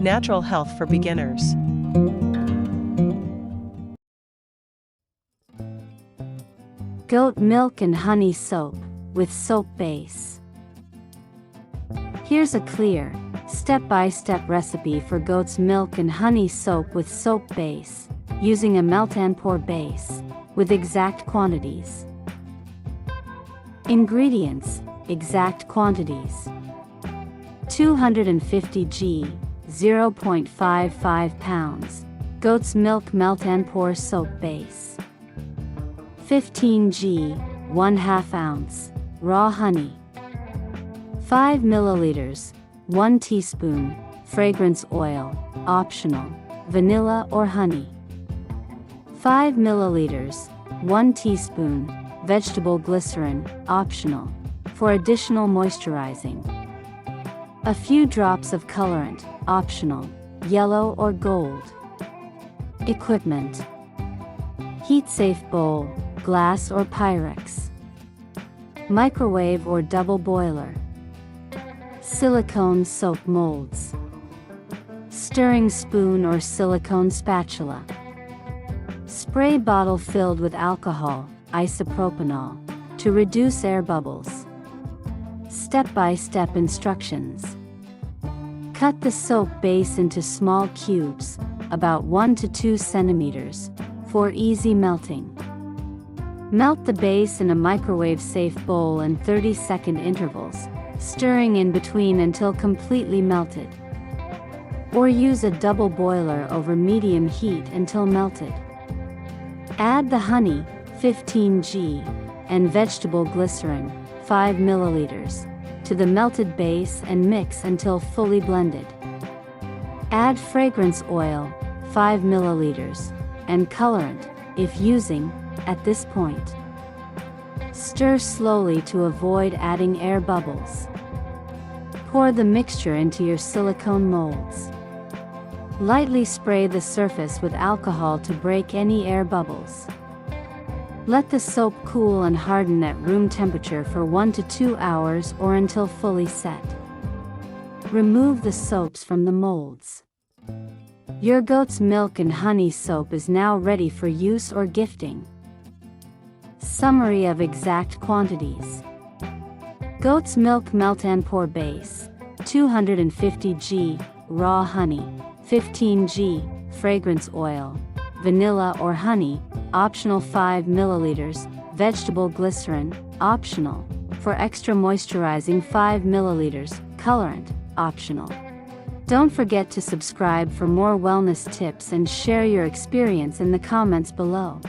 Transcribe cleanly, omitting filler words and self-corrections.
natural health for beginners. Goat milk and honey soap with soap base. Here's a clear, step-by-step recipe for goat's milk and honey soap with soap base, using a melt and pour base, with exact quantities. Ingredients, exact quantities. 250 g, 0.55 pounds, goat's milk melt and pour soap base. 15 g, 1/2 ounce, raw honey. 5 milliliters, 1 teaspoon, fragrance oil, optional, vanilla or honey. 5 milliliters, 1 teaspoon, vegetable glycerin, optional, for additional moisturizing. A few drops of colorant, optional, yellow or gold. Equipment: heat-safe bowl, glass or Pyrex. Microwave or double boiler. Silicone soap molds. Stirring spoon or silicone spatula. Spray bottle filled with alcohol, isopropanol, to reduce air bubbles. Step-by-step instructions. Cut the soap base into small cubes, about 1 to 2 centimeters, for easy melting. Melt the base in a microwave-safe bowl in 30-second intervals, stirring in between until completely melted. Or use a double boiler over medium heat until melted. Add the honey, 15 g, and vegetable glycerin, 5 milliliters, to the melted base and mix until fully blended. Add fragrance oil, 5 milliliters, and colorant, if using, at this point. Stir slowly to avoid adding air bubbles. Pour the mixture into your silicone molds. Lightly spray the surface with alcohol to break any air bubbles. Let the soap cool and harden at room temperature for 1 to 2 hours or until fully set. Remove the soaps from the molds. Your goat's milk and honey soap is now ready for use or gifting. Summary of exact quantities. Goat's milk melt and pour base, 250 g, raw honey, 15 g, fragrance oil, vanilla or honey, optional 5 milliliters, vegetable glycerin, optional, for extra moisturizing 5 milliliters, colorant, optional. Don't forget to subscribe for more wellness tips and share your experience in the comments below.